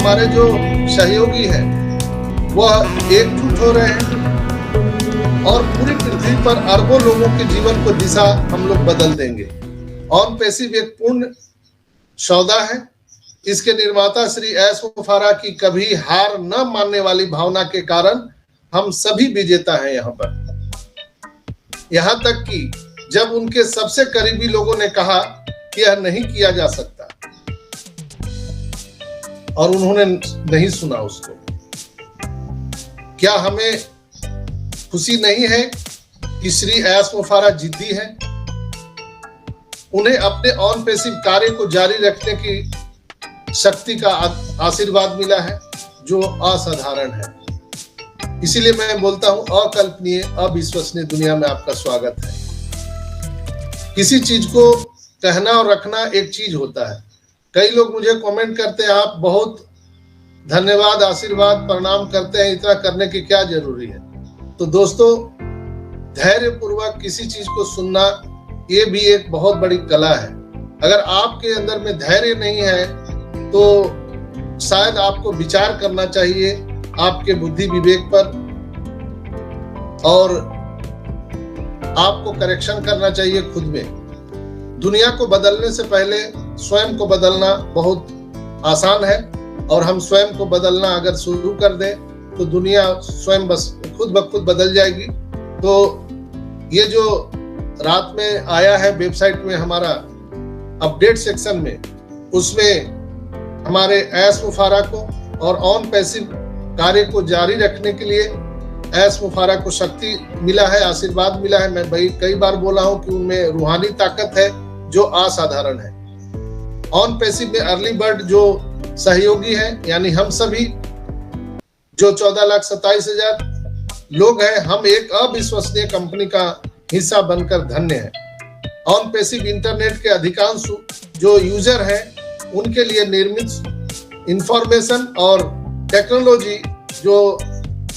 हमारे जो सहयोगी हैं वह एकजुट हो रहे हैं और पूरी पृथ्वी पर अरबों लोगों के जीवन को दिशा हम लोग बदल देंगे। ऑन पैसिव एक पूर्ण सौदा है। इसके निर्माता श्री एस मुफारा की कभी हार न मानने वाली भावना के कारण हम सभी विजेता हैं यहाँ पर। यहाँ तक कि जब उनके सबसे करीबी लोगों ने कहा कि यह नहीं किया जा सकता और उन्होंने नहीं सुना उसको, क्या हमें खुशी नहीं है कि श्री एस मुफारा जिद्दी है? उन्हें अपने ऑन पैसिव कार्य को जारी रखने की शक्ति का आशीर्वाद मिला है जो असाधारण है। इसीलिए मैं बोलता हूं, अकल्पनीय, अविश्वसनीय दुनिया में आपका स्वागत है। किसी चीज को कहना और रखना एक चीज होता है। कई लोग मुझे कमेंट करते हैं, आप बहुत धन्यवाद, आशीर्वाद, प्रणाम करते हैं, इतना करने की क्या जरूरी है? तो दोस्तों, धैर्य पूर्वक किसी चीज को सुनना ये भी एक बहुत बड़ी कला है। अगर आपके अंदर में धैर्य नहीं है तो शायद आपको विचार करना चाहिए आपके बुद्धि विवेक पर और आपको करेक्शन करना चाहिए खुद में। दुनिया को बदलने से पहले स्वयं को बदलना बहुत आसान है और हम स्वयं को बदलना अगर शुरू कर दें तो दुनिया स्वयं बस खुद ब खुद बदल जाएगी। तो ये जो रात में आया है वेबसाइट में हमारा अपडेट सेक्शन में, उसमें हमारे एस मुफारा को और ऑन पैसिव कार्य को जारी रखने के लिए एस मुफारा को शक्ति मिला है, आशीर्वाद मिला है। मैं भाई कई बार बोला हूं कि उनमें रूहानी ताकत है जो असाधारण है। ऑन पैसिव में अर्ली बर्ड जो सहयोगी है यानी हम सभी जो 14,27,000 लोग हैं, हम एक अविश्वसनीय कंपनी का हिस्सा बनकर धन्य है। ऑन पैसिव इंटरनेट के अधिकांश जो यूजर हैं उनके लिए निर्मित इंफॉर्मेशन और टेक्नोलॉजी जो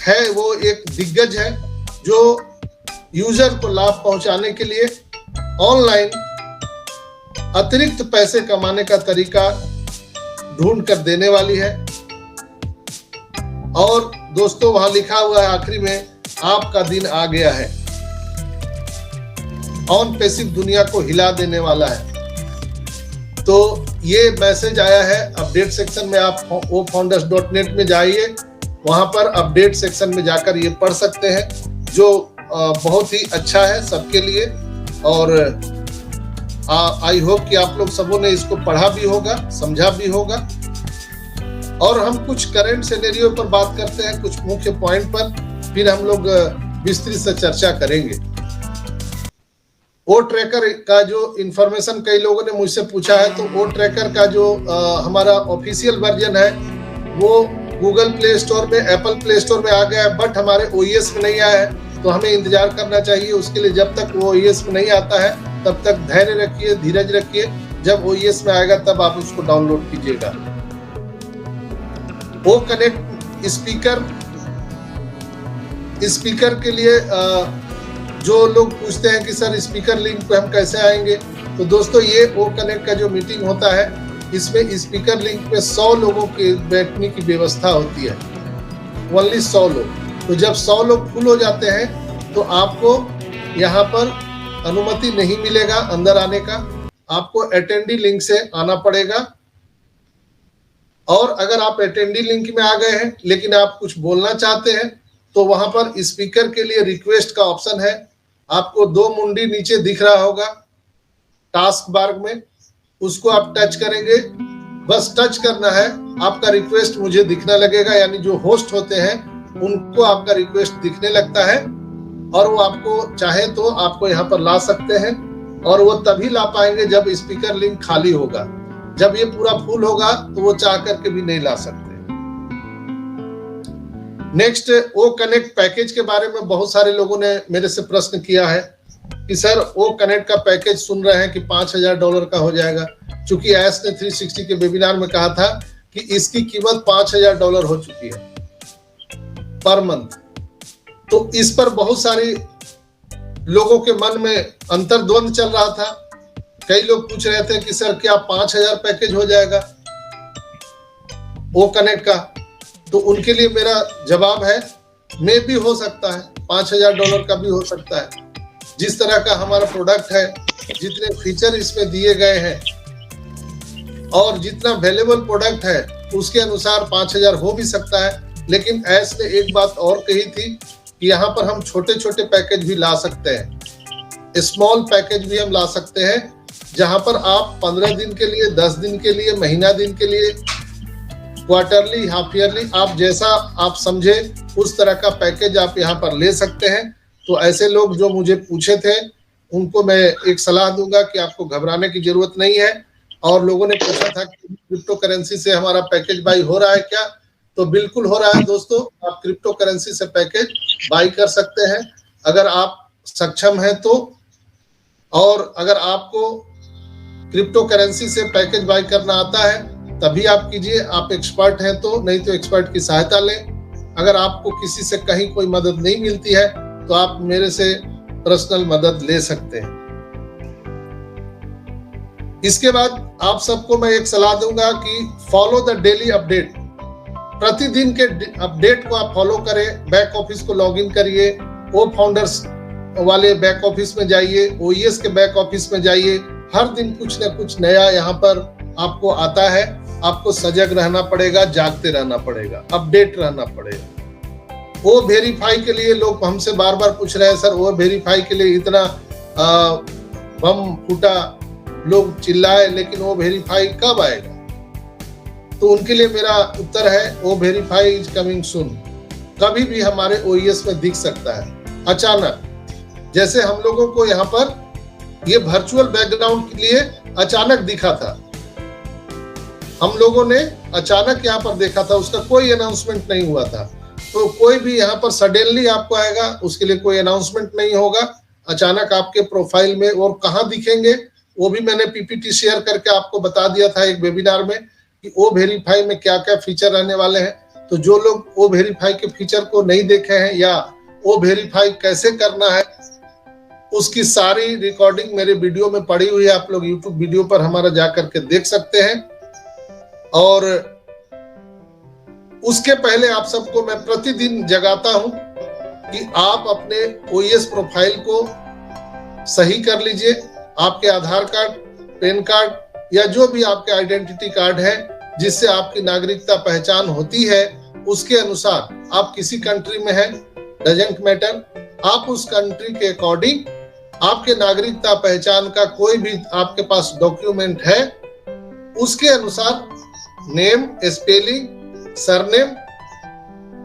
है वो एक दिग्गज है जो यूजर को लाभ पहुंचाने के लिए ऑनलाइन अतिरिक्त पैसे कमाने का तरीका ढूंढ कर देने वाली है। और दोस्तों, वहां लिखा हुआ है आखिरी में, आपका दिन आ गया है। ऑन पैसिव दुनिया को हिला देने वाला है। तो ये मैसेज आया है अपडेट सेक्शन में। आप ofounders.net में जाइए, वहां पर अपडेट सेक्शन में जाकर ये पढ़ सकते हैं जो बहुत ही अच्छा है सबके लिए। और आई होप कि आप लोग सबों ने इसको पढ़ा भी होगा, समझा भी होगा। और हम कुछ करंट सिनेरियो पर बात करते हैं, कुछ मुख्य पॉइंट पर, फिर हम लोग विस्तृत से चर्चा करेंगे। ओ ट्रैकर का जो इंफॉर्मेशन कई लोगों ने मुझसे पूछा है, तो ओ ट्रैकर का जो हमारा ऑफिशियल वर्जन है वो गूगल प्ले स्टोर में, एप्पल प्ले स्टोर में आ गया है, बट हमारे ओईएस में नहीं आया है। तो हमें इंतजार करना चाहिए उसके लिए। जब तक वो ओईएस में नहीं आता है तब तक धैर्य रखिए, धीरज रखिए। जब ओईएस में आएगा तब आप उसको डाउनलोड कीजिएगा। ओ कनेक्ट स्पीकर के लिए जो लोग पूछते हैं कि सर स्पीकर लिंक पे हम कैसे आएंगे, तो दोस्तों ये ओ कनेक्ट का जो मीटिंग होता है इसमें स्पीकर लिंक पे 100 लोगों के बैठने की व्यवस्था होती है, ओनली 100 लोग। तो जब 100 लोग फुल हो जाते हैं तो आपको यहाँ पर अनुमति नहीं मिलेगा अंदर आने का, आपको अटेंडी लिंक से आना पड़ेगा। और अगर आप अटेंडी लिंक में आ गए हैं लेकिन आप कुछ बोलना चाहते हैं तो वहां पर स्पीकर के लिए रिक्वेस्ट का ऑप्शन है। आपको 2 मुंडी नीचे दिख रहा होगा टास्क बार में, उसको आप टच करेंगे, बस टच करना है, आपका रिक्वेस्ट मुझे दिखने लगेगा। यानी जो होस्ट होते हैं उनको आपका रिक्वेस्ट दिखने लगता है और वो आपको चाहे तो आपको यहाँ पर ला सकते हैं। और वो तभी ला पाएंगे जब स्पीकर लिंक खाली होगा। जब ये पूरा फुल होगा तो वो चाह करके भी नहीं ला सकते। नेक्स्ट, ओ कनेक्ट पैकेज के बारे में बहुत सारे लोगों ने मेरे से प्रश्न किया है कि सर ओ कनेक्ट का पैकेज सुन रहे हैं कि $5,000 का हो जाएगा। चूंकि एस ने 360 के वेबिनार में कहा था कि इसकी कीमत $5,000 हो चुकी है पर मंथ। तो इस पर बहुत सारी लोगों के मन में अंतर्द्वंद चल रहा था। कई लोग पूछ रहे थे कि सर क्या 5,000 पैकेज हो जाएगा। ओ कनेक्ट का, तो उनके लिए मेरा जवाब है मे भी हो सकता है, $5,000 का भी हो सकता है। जिस तरह का हमारा प्रोडक्ट है, जितने फीचर इसमें दिए गए हैं और जितना वैल्यूएबल प्रोडक्ट है, उसके अनुसार 5,000 हो भी सकता है। लेकिन ऐस ने एक बात और कही थी कि यहाँ पर हम छोटे छोटे पैकेज भी ला सकते हैं, स्मॉल पैकेज भी हम ला सकते हैं, जहां पर आप 15 दिन के लिए, 10 दिन के लिए, महीना दिन के लिए, क्वार्टरली, हाफ ईयरली, आप जैसा आप समझे उस तरह का पैकेज आप यहाँ पर ले सकते हैं। तो ऐसे लोग जो मुझे पूछे थे, उनको मैं एक सलाह दूंगा कि आपको घबराने की जरूरत नहीं है। और लोगों ने पूछा था कि क्रिप्टो करेंसी से हमारा पैकेज बाई हो रहा है क्या, तो बिल्कुल हो रहा है दोस्तों। आप क्रिप्टो करेंसी से पैकेज बाई कर सकते हैं अगर आप सक्षम हैं तो। और अगर आपको क्रिप्टो करेंसी से पैकेज बाई करना आता है तभी आप कीजिए, आप एक्सपर्ट हैं तो, नहीं तो एक्सपर्ट की सहायता लें। अगर आपको किसी से कहीं कोई मदद नहीं मिलती है तो आप मेरे से पर्सनल मदद ले सकते हैं। इसके बाद आप सबको मैं एक सलाह दूंगा कि फॉलो द डेली अपडेट। प्रतिदिन के अपडेट को आप फॉलो करें। बैक ऑफिस को लॉगिन करिए, ओ फाउंडर्स वाले बैक ऑफिस में जाइए, ओईएस के बैक ऑफिस में जाइए। हर दिन कुछ न कुछ नया यहाँ पर आपको आता है। आपको सजग रहना पड़ेगा, जागते रहना पड़ेगा, अपडेट रहना पड़ेगा। वो वेरीफाई के लिए लोग हमसे बार बार पूछ रहे हैं, सर वो वेरीफाई के लिए इतना बम फूटा, लोग चिल्लाए, लेकिन वो वेरीफाई कब आएगा? तो उनके लिए मेरा उत्तर है, वो वेरीफाई इज कमिंग सून। कभी भी हमारे ओईएस में दिख सकता है अचानक। जैसे हम लोगों को यहाँ पर ये वर्चुअल बैकग्राउंड के लिए अचानक दिखा था, हम लोगों ने अचानक यहाँ पर देखा था, उसका कोई अनाउंसमेंट नहीं हुआ था। तो कोई भी यहाँ पर सडनली आपको आएगा, उसके लिए कोई अनाउंसमेंट नहीं होगा, अचानक आपके प्रोफाइल में। और कहाँ दिखेंगे वो भी मैंने पीपीटी शेयर करके आपको बता दिया था एक वेबिनार में कि ओ वेरीफाई में क्या क्या फीचर रहने वाले हैं। तो जो लोग ओ वेरीफाई के फीचर को नहीं देखे हैं या ओ वेरीफाई कैसे करना है, उसकी सारी रिकॉर्डिंग मेरे वीडियो में पड़ी हुई है। आप लोग यूट्यूब वीडियो पर हमारा जाकर के देख सकते हैं। और उसके पहले आप सबको मैं प्रतिदिन जगाता हूं कि आप अपने ओईएस प्रोफाइल को सही कर लीजिए। आपके आधार कार्ड, पैन कार्ड या जो भी आपके आइडेंटिटी कार्ड है जिससे आपकी नागरिकता पहचान होती है, उसके अनुसार आप किसी कंट्री में हैं, डजंट मैटर, आप उस कंट्री के अकॉर्डिंग आपके नागरिकता पहचान का कोई भी आपके पास डॉक्यूमेंट है, उसके अनुसार नेम, स्पेलिंग, सरनेम,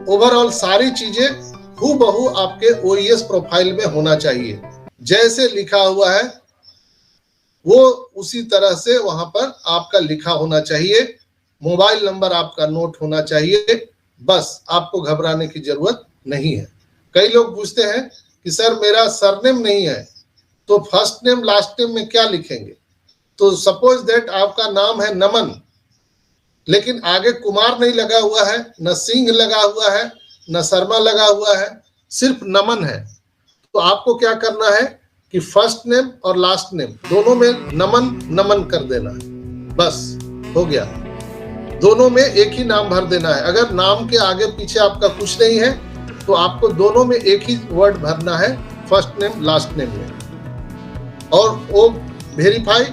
ओवरऑल सारी चीजें हूबहू आपके ओईएस प्रोफाइल में होना चाहिए। जैसे लिखा हुआ है वो उसी तरह से वहां पर आपका लिखा होना चाहिए। मोबाइल नंबर आपका नोट होना चाहिए। बस आपको घबराने की जरूरत नहीं है। कई लोग पूछते हैं कि सर मेरा सरनेम नहीं है, तो फर्स्ट नेम लास्ट नेम में क्या लिखेंगे? तो सपोज दैट आपका नाम है नमन, लेकिन आगे कुमार नहीं लगा हुआ है, न सिंह लगा हुआ है, न शर्मा लगा हुआ है, सिर्फ नमन है। तो आपको क्या करना है कि फर्स्ट नेम और लास्ट नेम दोनों में नमन नमन कर देना है, बस हो गया। दोनों में एक ही नाम भर देना है। अगर नाम के आगे पीछे आपका कुछ नहीं है तो आपको दोनों में एक ही वर्ड भरना है, फर्स्ट नेम लास्ट नेम में। और वो वेरीफाई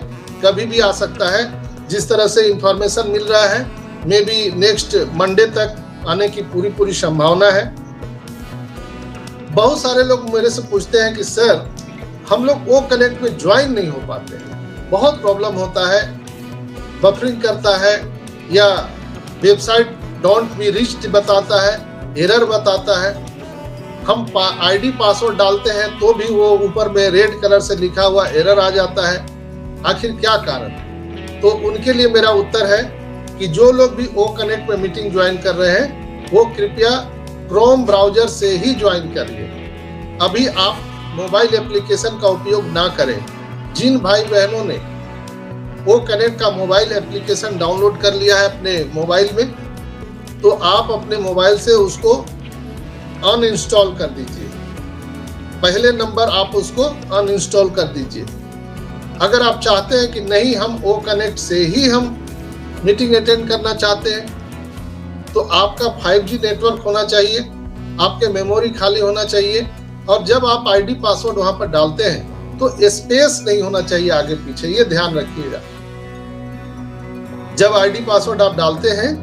कभी भी आ सकता है। जिस तरह से इंफॉर्मेशन मिल रहा है, मे बी नेक्स्ट मंडे तक आने की पूरी संभावना है। बहुत सारे लोग मेरे से पूछते हैं कि सर हम लोग ओ कनेक्ट में ज्वाइन नहीं हो पाते हैं, बहुत प्रॉब्लम होता है, बफरिंग करता है या वेबसाइट डोंट बी रीच्ड बताता है, एरर बताता है। हम आईडी पासवर्ड डालते हैं तो भी वो ऊपर में रेड कलर से लिखा हुआ एरर आ जाता है। आखिर क्या कारण? तो उनके लिए मेरा उत्तर है कि जो लोग भी ओ कनेक्ट में मीटिंग ज्वाइन कर रहे हैं वो कृपया क्रोम ब्राउजर से ही ज्वाइन करिए। अभी आप मोबाइल एप्लीकेशन का उपयोग ना करें। जिन भाई बहनों ने ओ कनेक्ट का मोबाइल एप्लीकेशन डाउनलोड कर लिया है अपने मोबाइल में, तो आप अपने मोबाइल से उसको अनइंस्टॉल कर दीजिए। पहले नंबर आप उसको अनइंस्टॉल कर दीजिए। अगर आप चाहते हैं कि नहीं हम ओ कनेक्ट से ही हम मीटिंग अटेंड करना चाहते हैं, तो आपका 5G नेटवर्क होना चाहिए, आपके मेमोरी खाली होना चाहिए, और जब आप आईडी पासवर्ड वहां पर डालते हैं तो स्पेस नहीं होना चाहिए आगे पीछे, ये ध्यान रखिएगा। जब आईडी पासवर्ड आप डालते हैं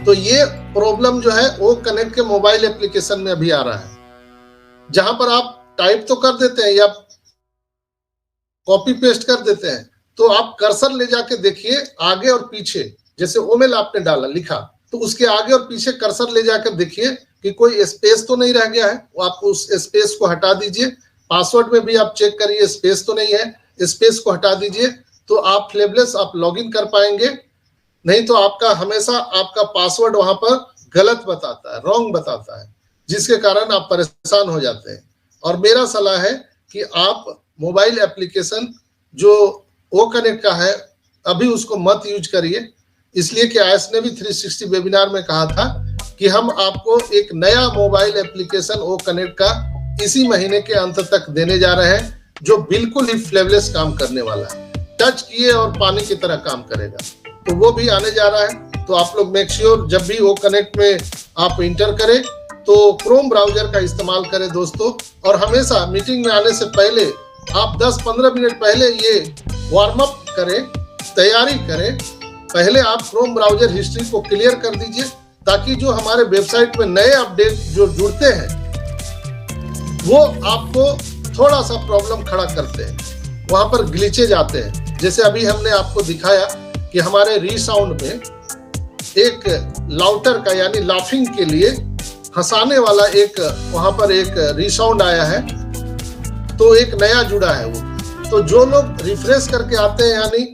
तो ये प्रॉब्लम जो है वो कनेक्ट के मोबाइल एप्लीकेशन में अभी आ रहा है, जहां पर आप टाइप तो कर देते हैं या कॉपी पेस्ट कर देते हैं, तो आप कर्सर ले जाके देखिए आगे और पीछे, जैसे ओमेल आपने डाला लिखा तो उसके आगे और पीछे कर्सर ले जाकर देखिए कि कोई स्पेस तो नहीं रह गया है, आप उस स्पेस को हटा दीजिए। पासवर्ड में भी आप चेक करिए स्पेस तो नहीं है, स्पेस को हटा दीजिए, तो आप फ्लेवलेस आप लॉगिन कर पाएंगे। नहीं तो आपका हमेशा आपका पासवर्ड वहां पर गलत बताता है, रॉन्ग बताता है, जिसके कारण आप परेशान हो जाते हैं। और मेरा सलाह है कि आप मोबाइल एप्लीकेशन जो ओ कनेक्ट का है अभी उसको मत यूज करिए, इसलिए कि आयस ने भी 360 वेबिनार में कहा था कि हम आपको एक नया मोबाइल एप्लीकेशन ओ कनेक्ट का इसी महीने के अंत तक देने जा रहे हैं, जो बिल्कुल ही फ्लेवलेस काम करने वाला है, टच किए और पानी की तरह काम करेगा। तो वो भी आने जा रहा है। तो आप लोग मेक श्योर जब भी ओ कनेक्ट में आप इंटर करें तो क्रोम ब्राउजर का इस्तेमाल करें दोस्तों, और हमेशा मीटिंग में आने से पहले आप 10-15 मिनट पहले ये वार्म अप करें, तैयारी करें। पहले आप क्रोम ब्राउजर हिस्ट्री को क्लियर कर दीजिए, ताकि जो हमारे वेबसाइट में नए अपडेट जो जुड़ते हैं वो आपको थोड़ा सा प्रॉब्लम खड़ा करते हैं, वहां पर ग्लिचेज आते हैं। जैसे अभी हमने आपको दिखाया कि हमारे रीसाउंड में एक लाउटर का यानी लाफिंग के लिए हंसाने वाला एक वहां पर एक रीसाउंड आया है, तो एक नया जुड़ा है वो। तो जो लोग रिफ्रेश करके आते हैं यानी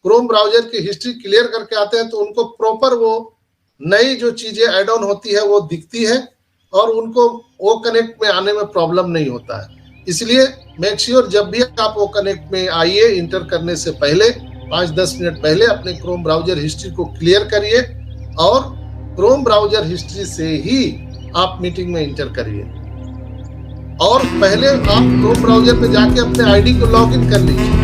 क्रोम ब्राउजर की हिस्ट्री क्लियर करके आते हैं, तो उनको प्रॉपर वो नई जो चीजें ऐड ऑन होती है वो दिखती है, और उनको ओ कनेक्ट में आने में प्रॉब्लम नहीं होता है। इसलिए मेक श्योर जब भी आप ओ कनेक्ट में आइए, इंटर करने से पहले 5-10 मिनट पहले अपने क्रोम ब्राउजर हिस्ट्री को क्लियर करिए, और क्रोम ब्राउजर हिस्ट्री से ही आप मीटिंग में इंटर करिए। और पहले आप क्रोम ब्राउजर में जाके अपने आईडी को लॉगिन कर लीजिए,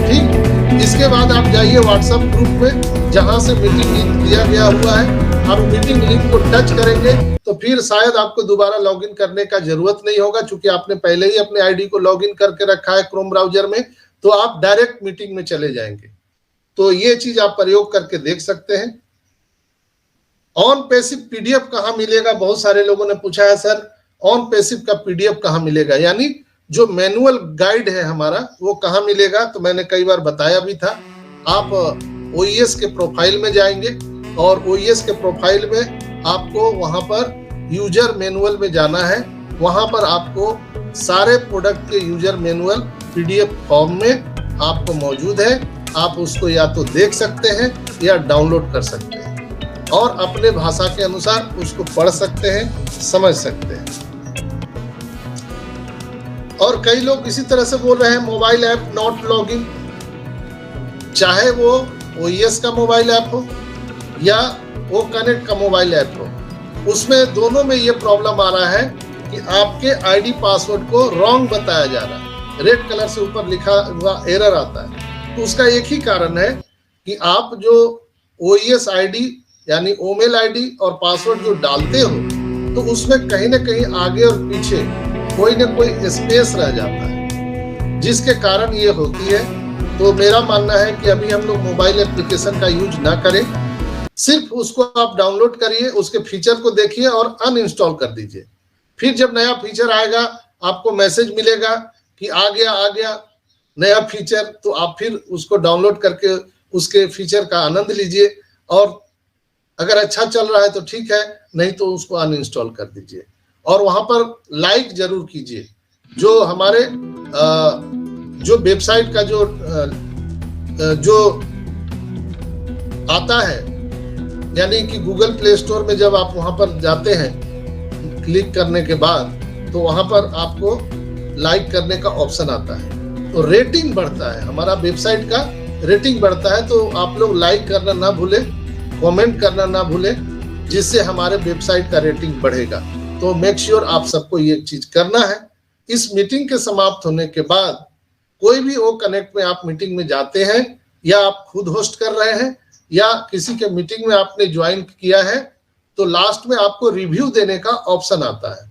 ठीक। इसके बाद आप जाइए व्हाट्सएप ग्रुप में, जहां से मीटिंग लिंक दिया गया हुआ है। आप मीटिंग लिंक को टच करेंगे तो फिर शायद आपको दोबारा लॉगिन करने का जरूरत नहीं होगा, क्योंकि आपने पहले ही अपने आईडी को लॉगिन करके रखा है क्रोम ब्राउजर में, तो आप डायरेक्ट मीटिंग में चले जाएंगे। तो ये चीज आप प्रयोग करके देख सकते हैं। ऑन पैसिव पीडीएफ कहाँ मिलेगा, बहुत सारे लोगों ने पूछा है सर ऑन पैसिव का पीडीएफ कहाँ मिलेगा, यानी जो मैनुअल गाइड है हमारा वो कहाँ मिलेगा। तो मैंने कई बार बताया भी था, आप ओईएस के प्रोफाइल में जाएंगे, और ओईएस के प्रोफाइल में आपको वहां पर यूजर मैनुअल में जाना है। वहां पर आपको सारे प्रोडक्ट के यूजर मैनुअल पीडीएफ फॉर्म में आपको मौजूद है। आप उसको या तो देख सकते हैं या डाउनलोड कर सकते हैं, और अपने भाषा के अनुसार उसको पढ़ सकते हैं, समझ सकते हैं। और कई लोग इसी तरह से बोल रहे हैं मोबाइल ऐप नॉट लॉगिन, चाहे वो ओईएस का मोबाइल ऐप हो या ओ कनेक्ट का मोबाइल ऐप हो, उसमें दोनों में ये प्रॉब्लम आ रहा है कि आपके आईडी पासवर्ड को रॉन्ग बताया जा रहा है, रेड कलर से ऊपर लिखा हुआ एरर आता है। तो उसका एक ही कारण है कि आप जो ओईएस आईडी यानी ओमेल आईडी और पासवर्ड जो डालते हो, तो उसमें कहीं ना कहीं आगे और पीछे कोई ना कोई स्पेस रह जाता है, जिसके कारण ये होती है। तो मेरा मानना है कि अभी हम लोग मोबाइल एप्लीकेशन का यूज ना करें, सिर्फ उसको आप डाउनलोड करिए, उसके फीचर को देखिए और अनइंस्टॉल कर दीजिए। फिर जब नया फीचर आएगा आपको मैसेज मिलेगा कि आ गया नया फीचर, तो आप फिर उसको डाउनलोड करके उसके फीचर का आनंद लीजिए, और अगर अच्छा चल रहा है तो ठीक है, नहीं तो उसको अनइंस्टॉल कर दीजिए। और वहां पर लाइक जरूर कीजिए, जो हमारे जो वेबसाइट का जो आता है, यानी कि गूगल प्ले स्टोर में जब आप वहां पर जाते हैं क्लिक करने के बाद, तो वहां पर आपको लाइक करने का ऑप्शन आता है, तो रेटिंग बढ़ता है, हमारा वेबसाइट का रेटिंग बढ़ता है। तो आप लोग लाइक करना ना भूलें, कमेंट करना ना भूलें, जिससे हमारे वेबसाइट का रेटिंग बढ़ेगा। तो मेक श्योर आप सबको ये चीज करना है। इस मीटिंग के समाप्त होने के बाद कोई भी ओ कनेक्ट में आप मीटिंग में जाते हैं या आप खुद होस्ट कर रहे हैं या किसी के मीटिंग में आपने ज्वाइन किया है तो लास्ट में आपको रिव्यू देने का ऑप्शन आता है।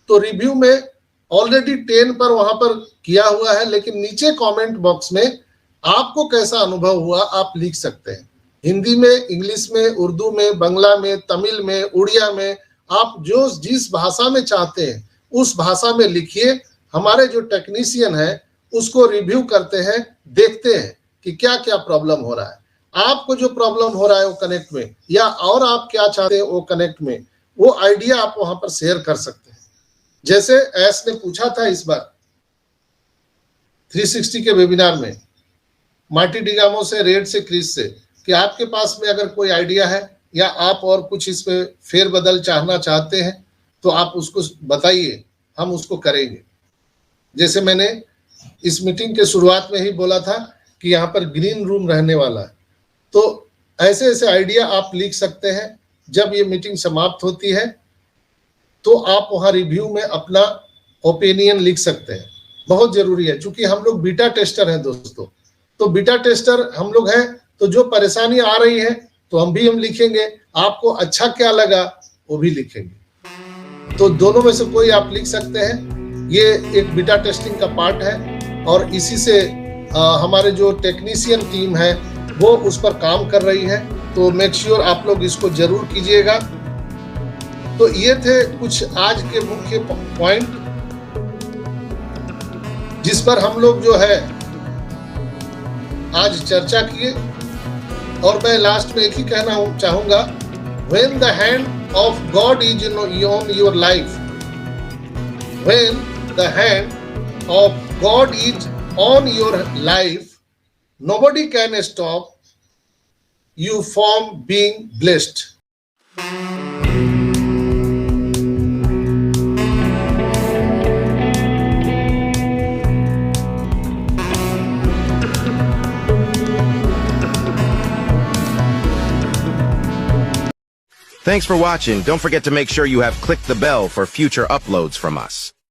तो रिव्यू में ऑलरेडी 10 पर वहां पर किया हुआ है, लेकिन नीचे कमेंट बॉक्स में आपको कैसा अनुभव हुआ आप लिख सकते हैं। हिंदी में, इंग्लिश में, उर्दू में, बांग्ला में, तमिल में, उड़िया में, आप जो जिस भाषा में चाहते हैं उस भाषा में लिखिए। हमारे जो टेक्नीशियन है उसको रिव्यू करते हैं, देखते हैं कि क्या क्या प्रॉब्लम हो रहा है, आपको जो प्रॉब्लम हो रहा है वो कनेक्ट में, या और आप क्या चाहते हैं वो कनेक्ट में, वो आइडिया आप वहां पर शेयर कर सकते हैं। जैसे एस ने पूछा था इस बार 360 के वेबिनार में मार्टी डिगामो से, रेड से, क्रिस से, कि आपके पास में अगर कोई आइडिया है या आप और कुछ इसमें फेरबदल चाहना चाहते हैं तो आप उसको बताइए, हम उसको करेंगे। जैसे मैंने इस मीटिंग के शुरुआत में ही बोला था कि यहाँ पर ग्रीन रूम रहने वाला है, तो ऐसे ऐसे आइडिया आप लिख सकते हैं। जब ये मीटिंग समाप्त होती है तो आप वहाँ रिव्यू में अपना ओपिनियन लिख सकते हैं, बहुत जरूरी है। क्योंकि हम लोग बीटा टेस्टर हैं दोस्तों, तो बीटा टेस्टर हम लोग हैं, तो जो परेशानी आ रही है तो हम लिखेंगे, आपको अच्छा क्या लगा वो भी लिखेंगे। तो दोनों में से कोई आप लिख सकते हैं। ये एक बीटा टेस्टिंग का पार्ट है और इसी से हमारे जो टेक्नीशियन टीम है वो उस पर काम कर रही है। तो मेक श्योर आप लोग इसको जरूर कीजिएगा। तो ये थे कुछ आज के मुख्य पॉइंट जिस पर हम लोग जो है आज चर्चा किए। और मैं लास्ट में एक ही कहना चाहूंगा, when the hand of God is on your life, when the hand of God is on your life, nobody can stop you from being blessed. Thanks for watching. Don't forget to make sure you have clicked the bell for future uploads from us.